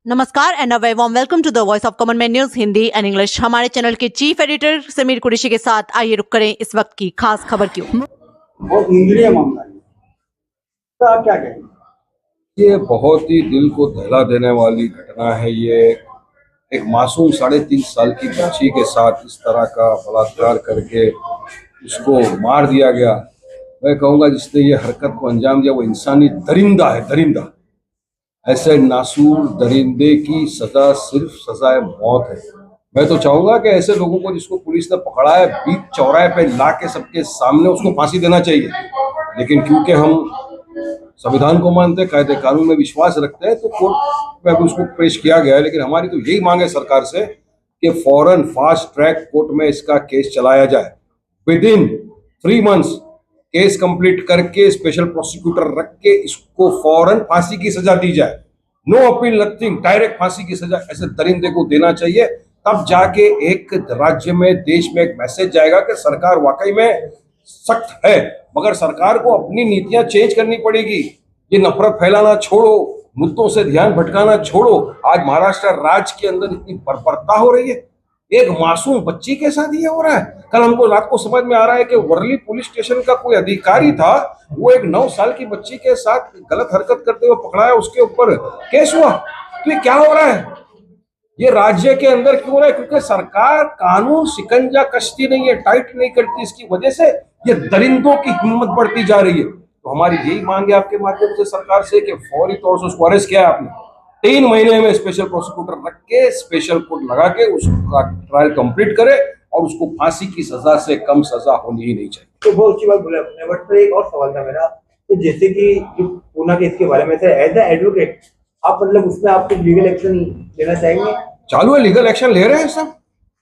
नमस्कार and a very warm welcome to the voice of common man news Hindi and English. हमारे channel के chief editor Sameer Qureshi के साथ आइए रुक करें इस वक्त की खास खबर क्यों। बहुत निंदनीय मामला है, तो आप क्या कहेंगे? ये बहुत ही दिल को दहला देने वाली घटना है। ये एक मासूम 3.5 साल की बच्ची के साथ इस तरह का बलात्कार करके उसको मार दिया गया। मैं कहूँगा जिसने ये हरकत को अंजाम दिया वो इंसानी दरिंदा है, दरिंदा। ऐसे नासूर दरिंदे की सजा सिर्फ सजाए मौत है। मैं तो चाहूंगा कि ऐसे लोगों को जिसको पुलिस ने पकड़ा है बीच चौराहे पे ला के सबके सामने उसको फांसी देना चाहिए। लेकिन क्योंकि हम संविधान को मानते, कायदे कानून में विश्वास रखते हैं, तो कोर्ट में भी उसको पेश किया गया है। लेकिन हमारी तो यही मांग है सरकार से कि फौरन फास्ट ट्रैक कोर्ट में इसका केस चलाया जाए। With in 3 months case complete करके स्पेशल प्रोसिक्यूटर रख के इसको फौरन फांसी की सजा दी जाए। नो अपील, नथिंग, डायरेक्ट फांसी की सजा ऐसे दरिंदे को देना चाहिए। तब जाके एक राज्य में, देश में एक मैसेज जाएगा कि सरकार वाकई में सख्त है। मगर सरकार को अपनी नीतियां चेंज करनी पड़ेगी। ये नफरत फैलाना छोड़ो, मुद्दों से ध्यान भटकाना छोड़ो। आज महाराष्ट्र राज्य के अंदर इतनी बर्बरता हो रही है, एक मासूम बच्ची के साथ ये हो रहा है। कल हमको रात को समझ में आ रहा है कि वर्ली पुलिस स्टेशन का कोई अधिकारी था, वो एक 9 साल की बच्ची के साथ गलत हरकत करते हुए पकड़ा है, उसके ऊपर केस हुआ। तो ये क्या हो रहा है? ये राज्य के अंदर क्यों हो रहा है? क्योंकि सरकार कानून शिकंजा कसती नहीं है, टाइट नहीं करती। इसकी वजह से ये दरिंदों की हिम्मत बढ़ती जा रही है। तो हमारी यही मांग है आपके माध्यम से सरकार से कि फौरी तौर से उसको अरेस्ट किया है आपने, 3 महीने में स्पेशल प्रोसिक्यूटर रख के स्पेशल कोर्ट लगा के उसका ट्रायल कंप्लीट करे और उसको फांसी की सजा से कम सजा होनी ही नहीं चाहिए। तो बहुत अच्छी बात बोले आपने। बट तो एक और सवाल था मेरा, तो जैसे कि जो पूना केस के बारे में से एज ए एडवोकेट आप मतलब उसमें आप कुछ लीगल एक्शन लेना चाहेंगे? चालू है, लीगल एक्शन ले रहे हैं सब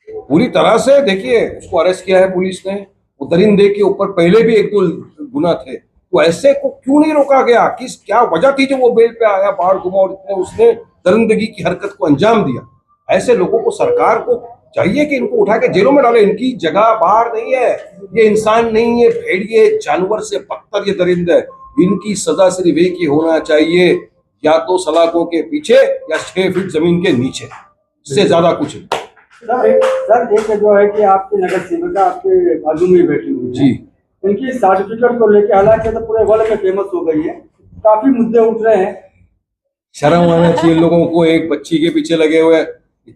पूरी तरह से। देखिए, उसको अरेस्ट किया है पुलिस ने। वो दरिंदे के ऊपर पहले भी 1-2 गुना थे, तो ऐसे को क्यों नहीं रोका गया? किस क्या वजह थी जो वो बेल पे आया, बाहर घुमा और इतने उसने दरिंदगी की हरकत को अंजाम दिया? ऐसे लोगों को सरकार को चाहिए कि इनको उठा के जेलों में डाले। इनकी जगह बाहर नहीं है, ये इंसान नहीं है, भेड़िए जानवर से बदतर ये दरिंदे। इनकी सजा सिर्फ एक ही होना चाहिए, या तो सलाखों के पीछे या 6 फीट जमीन के नीचे, इससे ज्यादा कुछ नहीं। सर एक जो है कि आपकी नगर सेविका आपके बाजू में बैठी हुई है जी, इनकी सर्टिफिकेट को लेकर, हालांकि तो पूरे वर्ल्ड में फेमस हो गई है, काफी मुद्दे उठ रहे हैं। शर्म आना चाहिए लोगों को। एक बच्ची के पीछे लगे हुए,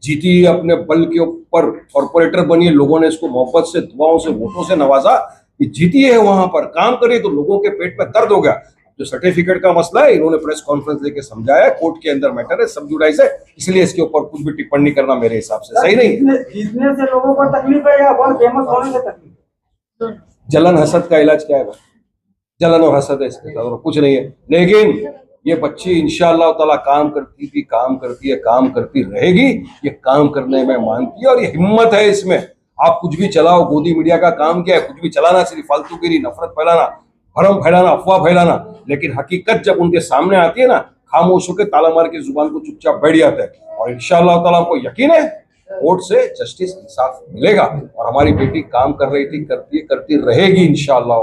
जीती अपने बल के ऊपर कॉर्पोरेटर बनी, लोगों ने इसको मोहब्बत से, दुआओं से, वोटों से नवाजा, ये जीती है, वहां पर काम करे तो लोगों के पेट में दर्द हो गया। जो सर्टिफिकेट का मसला है, इन्होंने प्रेस कॉन्फ्रेंस देके समझाया, कोर्ट के अंदर मैटर है, सब जुडाइज है, इसलिए इसके ऊपर कुछ भी टिप्पणी करना मेरे हिसाब से सही नहीं। जीतने से लोगों को तकलीफ है या वर्ल्ड फेमस होने से तकलीफ? जलन हसद का इलाज क्या है? जलन और हसद है इसके साथ, और कुछ नहीं है। लेकिन ये बच्ची इंशाअल्लाह ताला काम करती थी, काम करती है, काम करती रहेगी। ये काम करने में मानती है और ये हिम्मत है इसमें। आप कुछ भी चलाओ, गोदी मीडिया का काम क्या है? कुछ भी चलाना, सिर्फ फालतूगिरी, नफरत फैलाना, भरम फैलाना, अफवाह फैलाना। लेकिन हकीकत जब उनके सामने आती है ना, खामोश होकर ताला मार के जुबान को चुपचाप बैठ जाते हैं। और इंशाअल्लाह ताला हमको यकीन है कोर्ट से जस्टिस, इंसाफ मिलेगा। और हमारी बेटी काम कर रही थी, करती रहेगी इंशाअल्लाह,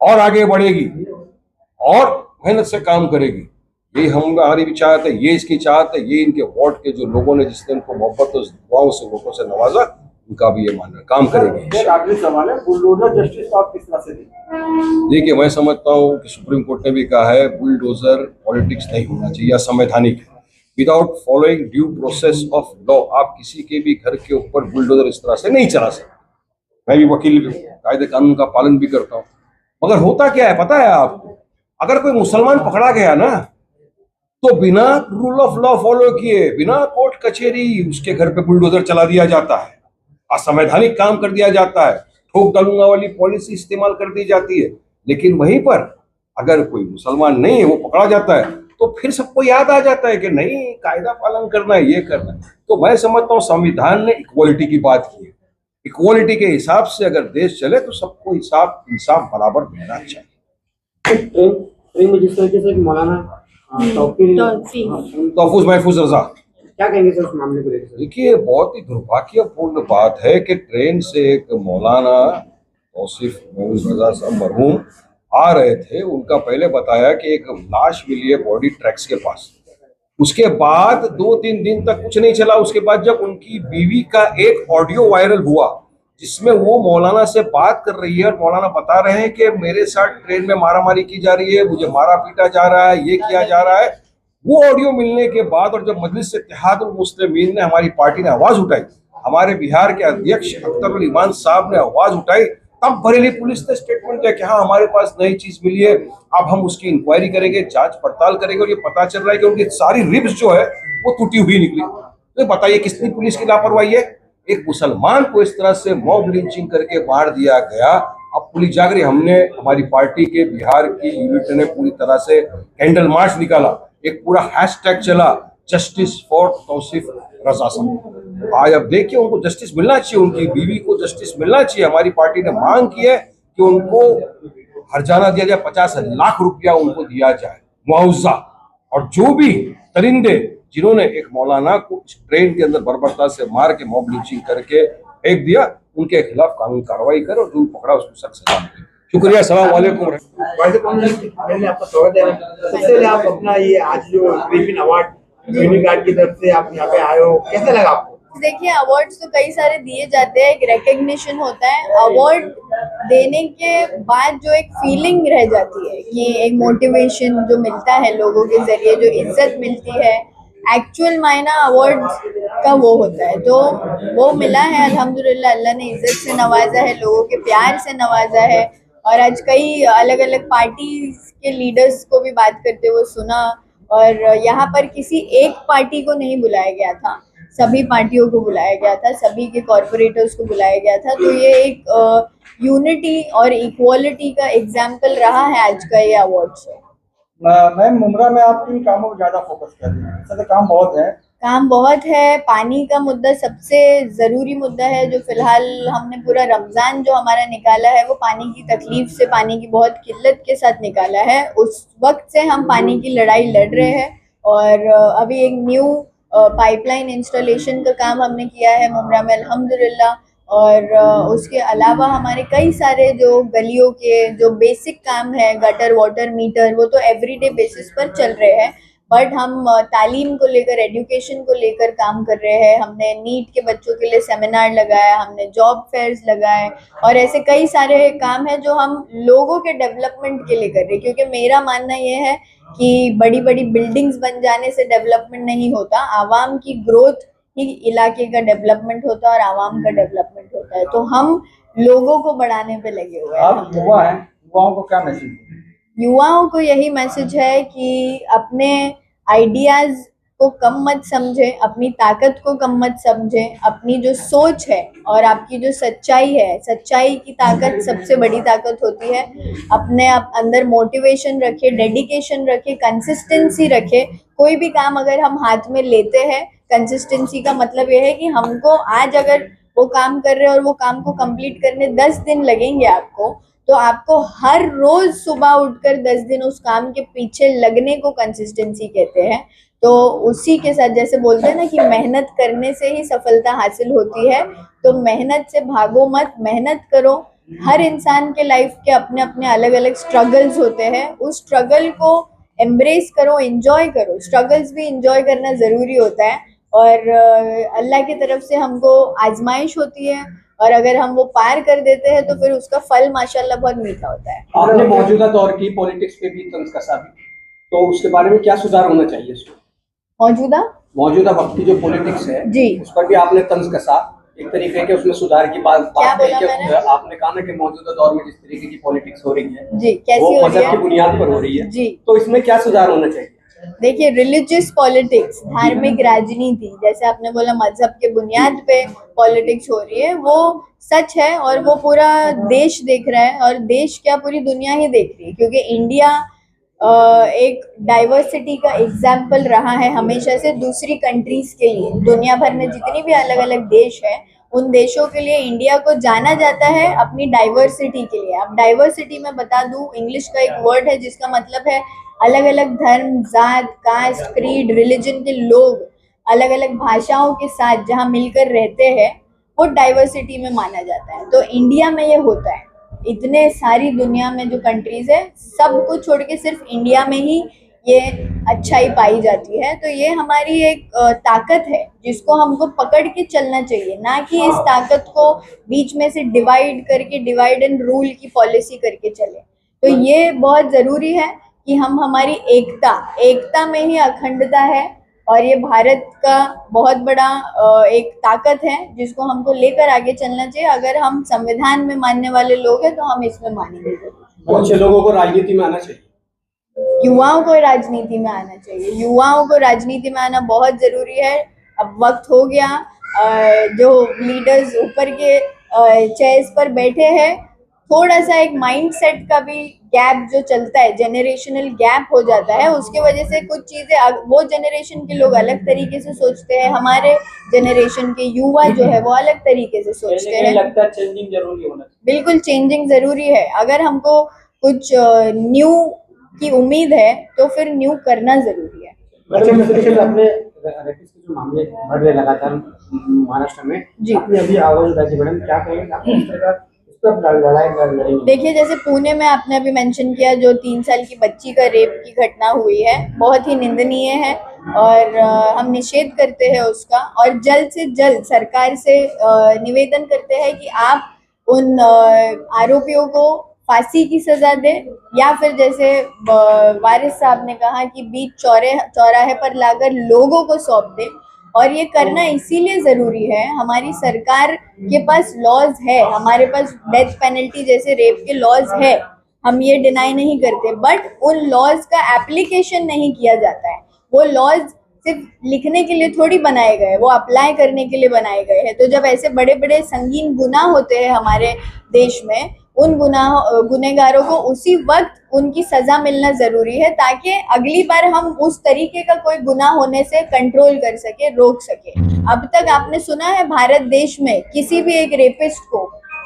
और आगे बढ़ेगी और मेहनत से काम करेगी। ये हमारी भी चाहत है, ये इसकी चाहत है, ये इनके वार्ड के जो लोगों ने जिसने इनको मोहब्बत और दुआओं से, वोटों से नवाजा, उनका भी ये मानना, काम करेगी। आखिरी सवाल है, बुलडोजर जस्टिस आप किस तरह से देखें? देखिए, मैं समझता हूँ कि सुप्रीम कोर्ट ने भी कहा है बुलडोजर पॉलिटिक्स नहीं होना चाहिए या संवैधानिक है। Without following due process of law आप किसी के भी घर के ऊपर बुलडोजर इस तरह से नहीं चला सकते। मैं भी वकील, कायदे कानून का पालन भी करता हूँ। मगर होता क्या है पता है आपको? अगर कोई मुसलमान पकड़ा गया ना, तो बिना रूल ऑफ लॉ फॉलो किए, बिना कोर्ट कचहरी, उसके घर पे बुलडोजर चला दिया जाता है, असंवैधानिक काम कर दिया जाता है, ठोक डालूंगा वाली पॉलिसी इस्तेमाल कर दी जाती है। लेकिन वहीं पर अगर कोई मुसलमान नहीं है, वो पकड़ा जाता है, तो फिर सबको याद आ जाता है कि नहीं, कायदा पालन करना है, ये करना है। तो मैं समझता हूँ संविधान ने इक्वालिटी की बात की है। इक्वालिटी के हिसाब से अगर देश चले तो सबको इंसाफ बराबर मिलना चाहिए। ट्रेन में जिस तरीके से मौलाना तहफुज महफूज रजा, क्या कहेंगे सर उस मामले को लेकर? देखिए, बहुत ही दुर्भाग्यपूर्ण बात है कि ट्रेन से एक मौलाना तौसीफ महफूज रजा साहब मरहूम आ रहे थे। उनका पहले बताया कि एक लाश मिली है बॉडी ट्रैक्स के पास, उसके बाद 2-3 दिन तक कुछ नहीं चला। उसके बाद जब उनकी बीवी का एक ऑडियो वायरल हुआ जिसमें वो मौलाना से बात कर रही है और मौलाना बता रहे हैं कि मेरे साथ ट्रेन में मारामारी की जा रही है, मुझे मारा पीटा जा रहा है, ये किया जा रहा है। वो ऑडियो मिलने के बाद और जब मजलिस इत्तेहादुल मुस्लिमीन ने, हमारी पार्टी ने आवाज उठाई, हमारे बिहार के अध्यक्ष अख्तर ईमान साहब ने आवाज उठाई, तब बरेली पुलिस ने स्टेटमेंट दिया कि हाँ हमारे पास नई चीज मिली है, अब हम उसकी इंक्वायरी करेंगे, जांच पड़ताल करेंगे। और ये पता चल रहा है कि उनकी सारी रिब्स जो है वो टूटी हुई निकली। तो बताइए कितनी पुलिस की लापरवाही है। एक मुसलमान को इस तरह से मॉब लिंचिंग करके मार दिया गया। अब पुलिस जाग रही। हमने, हमारी पार्टी के बिहार की यूनिट ने पूरी तरह से कैंडल मार्च निकाला, एक पूरा हैशटैग चला, जस्टिस फॉर तौसीफ रजा साहब। आज अब देखिए उनको जस्टिस मिलना चाहिए, उनकी बीवी को जस्टिस मिलना चाहिए। हमारी पार्टी ने मांग की है कि उनको हर्जाना दिया जाए, 50 लाख रुपया उनको दिया जाए मुआवजा। और जो भी परिंदे जिन्होंने एक मौलाना को ट्रेन के अंदर बर्बरता से मार के मॉब लिंचिंग करके फेंक दिया, उनके खिलाफ कानूनी कार्रवाई करे और जो पकड़ा उसको सख्त सजा मिले। शुक्रिया। अस्सलाम वालेकुम। पहले आपका स्वागत है। सबसे पहले आप अपना ये आज जो ग्रीफिन अवार्ड यूनिकार्ड की तरफ से आप यहाँ पे आए हो, कैसा लगा आपको? देखिए, अवार्ड्स तो कई सारे दिए जाते हैं, एक रिकग्निशन होता है। अवार्ड देने के बाद जो एक फीलिंग रह जाती है कि एक मोटिवेशन जो मिलता है लोगों के जरिए, जो इज्जत मिलती है, एक्चुअल मायना अवार्ड का वो होता है। तो वो मिला है अल्हम्दुलिल्लाह। अल्लाह ने इज्जत से नवाजा है, लोगों के प्यार से नवाजा है। और आज कई अलग अलग पार्टी के लीडर्स को भी बात करते हुए सुना, और यहाँ पर किसी एक पार्टी को नहीं बुलाया गया था, सभी पार्टियों को बुलाया गया था, सभी के कॉर्पोरेटर्स को बुलाया गया था। तो ये एक यूनिटी और इक्वालिटी का एग्जाम्पल रहा है आज का ये अवार्ड शो। मैम, मुमरा में आप किन कामों पर ज्यादा फोकस कर रही हैं? वैसे तो काम बहुत है। पानी का मुद्दा सबसे ज़रूरी मुद्दा है, जो फिलहाल हमने पूरा रमज़ान जो हमारा निकाला है वो पानी की तकलीफ से, पानी की बहुत किल्लत के साथ निकाला है। उस वक्त से हम पानी की लड़ाई लड़ रहे हैं। और अभी एक न्यू पाइपलाइन इंस्टॉलेशन का काम हमने किया है मुमरा में अल्हम्दुलिल्लाह। और उसके अलावा हमारे कई सारे जो गलियों के जो बेसिक काम है, गटर वाटर मीटर, वो तो एवरीडे बेसिस पर चल रहे हैं। बट हम तालीम को लेकर, एजुकेशन को लेकर काम कर रहे हैं। हमने नीट के बच्चों के लिए सेमिनार लगाया, हमने जॉब फेयर्स लगाए, और ऐसे कई सारे काम हैं जो हम लोगों के डेवलपमेंट के लिए कर रहे हैं। क्योंकि मेरा मानना ये है कि बड़ी बड़ी बिल्डिंग्स बन जाने से डेवलपमेंट नहीं होता, आवाम की ग्रोथ ही इलाके का डेवलपमेंट होता है और आवाम का डेवलपमेंट होता है। तो हम लोगों को बढ़ाने पे लगे हुए हैं। आप युवा हैं, युवाओं को क्या मैसेज? युवाओं को यही मैसेज है कि अपने आइडियाज को कम मत समझें, अपनी ताकत को कम मत समझें। अपनी जो सोच है और आपकी जो सच्चाई है, सच्चाई की ताकत सबसे बड़ी ताकत होती है। अपने अंदर मोटिवेशन रखे, डेडिकेशन रखे, कंसिस्टेंसी रखे। कोई भी काम अगर हम हाथ में लेते हैं, कंसिस्टेंसी का मतलब यह है कि हमको आज अगर वो काम कर रहे हैं और वो काम को कंप्लीट करने 10 दिन लगेंगे आपको, तो आपको हर रोज सुबह उठकर 10 दिन उस काम के पीछे लगने को कंसिस्टेंसी कहते हैं। तो उसी के साथ जैसे बोलते हैं ना कि मेहनत करने से ही सफलता हासिल होती है, तो मेहनत से भागो मत, मेहनत करो। हर इंसान के लाइफ के अपने अपने अलग अलग स्ट्रगल्स होते हैं, उस स्ट्रगल को एम्ब्रेस करो, एंजॉय करो। स्ट्रगल्स भी एंजॉय करना ज़रूरी होता है। और अल्लाह की तरफ से हमको आजमाइश होती है, और अगर हम वो पार कर देते हैं तो फिर उसका फल माशाल्लाह बहुत मीठा होता है। आपने मौजूदा दौर की पॉलिटिक्स पे भी तंज कसा भी, तो उसके बारे में क्या सुधार होना चाहिए? इसको मौजूदा वक्त की जो पॉलिटिक्स है जी, उस पर भी आपने तंज कसा, एक तरीके के उसमें सुधार की बात क्या बोला कही मैंने? कि आपने कहा ना कि मौजूदा दौर में जिस तरीके की पॉलिटिक्स हो रही है जी, कैसी वो हो रही मजहब की है? बुनियाद पर हो रही है जी। तो इसमें क्या सुधार होना चाहिए? देखिए, रिलीजियस पॉलिटिक्स, धार्मिक राजनीति, जैसे आपने बोला मजहब के बुनियाद पे पॉलिटिक्स हो रही है, वो सच है। और वो पूरा देश देख रहा है, और देश क्या पूरी दुनिया ही देख रही है। क्योंकि इंडिया एक डाइवर्सिटी का एग्जाम्पल रहा है हमेशा से दूसरी कंट्रीज के लिए। दुनिया भर में जितनी भी अलग अलग देश है, उन देशों के लिए इंडिया को जाना जाता है अपनी डाइवर्सिटी के लिए। अब डाइवर्सिटी में बता दूं, इंग्लिश का एक वर्ड है जिसका मतलब है अलग अलग धर्म, जात, कास्ट, क्रीड, रिलीजन के लोग अलग अलग भाषाओं के साथ जहाँ मिलकर रहते हैं, वो डाइवर्सिटी में माना जाता है। तो इंडिया में ये होता है। इतने सारी दुनिया में जो कंट्रीज है, सब कुछ छोड़ के सिर्फ इंडिया में ही ये अच्छाई पाई जाती है। तो ये हमारी एक ताकत है जिसको हमको पकड़ के चलना चाहिए, ना कि इस ताकत को बीच में से डिवाइड एंड रूल की पॉलिसी करके चले। तो ये बहुत जरूरी है कि हम हमारी एकता में ही अखंडता है, और ये भारत का बहुत बड़ा एक ताकत है जिसको हमको लेकर आगे चलना चाहिए। अगर हम संविधान में मानने वाले लोग हैं तो हम इसमें मानेंगे। अच्छे लोगों को राजनीति में आना चाहिए, युवाओं को राजनीति में आना चाहिए, युवाओं को राजनीति में आना बहुत जरूरी है। अब वक्त हो गया, जो लीडर्स ऊपर के चेयर्स पर बैठे हैं, थोड़ा सा एक माइंडसेट का भी गैप जो चलता है, जनरेशनल गैप हो जाता है, उसके वजह से कुछ चीजें वो जनरेशन के लोग अलग तरीके से सोचते हैं, हमारे जनरेशन के युवा जो है वो अलग तरीके से सोचते हैं। लगता है चेंजिंग जरूरी होना चाहिए। बिल्कुल चेंजिंग जरूरी है। अगर हमको कुछ न्यू की उम्मीद है तो फिर न्यू करना जरूरी है। अच्छा मिस्टर, आपने रेपिस्ट के जो मामले बढ़ रहे लगातार महाराष्ट्र में, जी। आपने अभी आवाज उठाई थी मैडम, क्या कहेंगे आप इस तरह इस पर लड़ाई लड़ेंगे? देखिए, जैसे पुणे में आपने अभी मेंशन किया, जो 3 साल की बच्ची का रेप की घटना हुई है, बहुत ही निंदनीय है और हम निषेध करते हैं उसका, और जल्द से जल्द सरकार से निवेदन करते हैं कि आप उन आरोपियों को फांसी की सजा दे, या फिर जैसे वारिस साहब ने कहा कि बीच चौराहे पर लाकर लोगों को सौंप दे। और ये करना इसीलिए जरूरी है, हमारी सरकार के पास लॉज है, हमारे पास डेथ पेनल्टी जैसे रेप के लॉज है, हम ये डिनाई नहीं करते, बट उन लॉज का एप्लीकेशन नहीं किया जाता है। वो लॉज सिर्फ लिखने के लिए थोड़ी बनाए गए, वो अप्लाई करने के लिए बनाए गए हैं। तो जब ऐसे बड़े बड़े संगीन गुनाह होते हैं हमारे देश में, उन गुनहगारों को उसी वक्त उनकी सजा मिलना जरूरी है, ताकि अगली बार हम उस तरीके का कोई गुनाह होने से कंट्रोल कर सके, रोक सके। अब तक आपने सुना है भारत देश में किसी भी एक रेपिस्ट को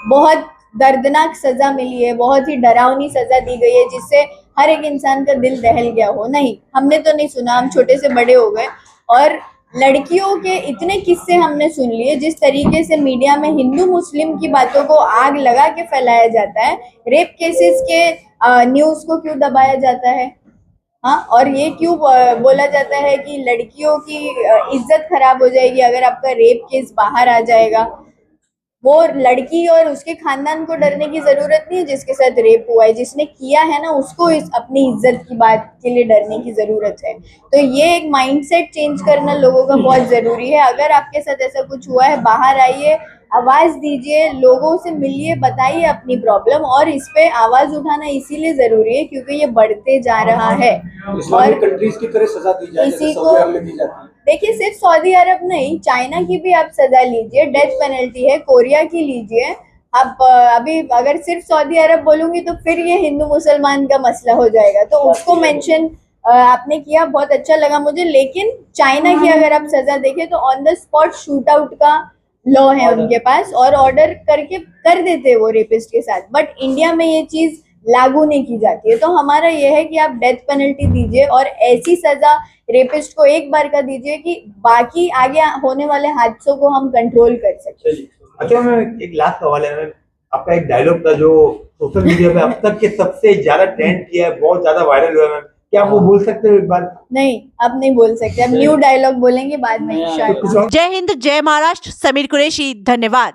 बहुत दर्दनाक सजा मिली है, बहुत ही डरावनी सजा दी गई है जिससे हर एक इंसान का दिल दहल गया हो? नहीं, हमने तो नहीं सुना। हम छोटे से बड़े हो गए और लड़कियों के इतने किस्से हमने सुन लिए, जिस तरीके से मीडिया में हिंदू मुस्लिम की बातों को आग लगा के फैलाया जाता है, रेप केसेस के न्यूज़ को क्यों दबाया जाता है? हाँ, और ये क्यों बोला जाता है कि लड़कियों की इज्जत खराब हो जाएगी अगर आपका रेप केस बाहर आ जाएगा? वो लड़की और उसके खानदान को डरने की जरूरत नहीं है जिसके साथ रेप हुआ है, जिसने किया है ना, उसको अपनी इज्जत की बात के लिए डरने की जरूरत है। तो ये एक माइंडसेट चेंज करना लोगों का बहुत जरूरी है। अगर आपके साथ ऐसा कुछ हुआ है, बाहर आइए, आवाज दीजिए, लोगों से मिलिए, बताइए अपनी प्रॉब्लम। और इस पे आवाज उठाना इसीलिए जरूरी है क्योंकि ये बढ़ते जा रहा है। इस्लामिक कंट्रीज की तरह सजा दी जाए जैसे सऊदी अरब में दी जाती है। देखिए, सिर्फ सऊदी अरब नहीं, चाइना की भी आप सजा लीजिए, डेथ पेनल्टी है, कोरिया की लीजिए आप। अभी अगर सिर्फ सऊदी अरब बोलूंगी तो फिर ये हिंदू मुसलमान का मसला हो जाएगा, तो उसको मेंशन आपने किया, बहुत अच्छा लगा मुझे। लेकिन चाइना की अगर आप सजा देखें तो on the spot shoot out का लॉ है उनके पास, और ऑर्डर करके कर देते हैं वो रेपिस्ट के साथ। बट इंडिया में ये चीज लागू नहीं की जाती है। तो हमारा ये है कि आप डेथ पेनल्टी दीजिए और ऐसी सजा रेपिस्ट को एक बार का दीजिए कि बाकी आगे होने वाले हादसों को हम कंट्रोल कर सकें। अच्छा, मैं एक लास्ट सवाल है, आपका एक डायलॉग था जो सोशल मीडिया पे अब तक के सबसे ज्यादा ट्रेंड किया है, बहुत ज्यादा वायरल हुआ है, क्या आप वो बोल सकते हो एक बार? नहीं, अब नहीं बोल सकते, अब न्यू डायलॉग बोलेंगे बाद में इंशाल्लाह। जय हिंद, जय महाराष्ट्र। समीर कुरैशी, धन्यवाद।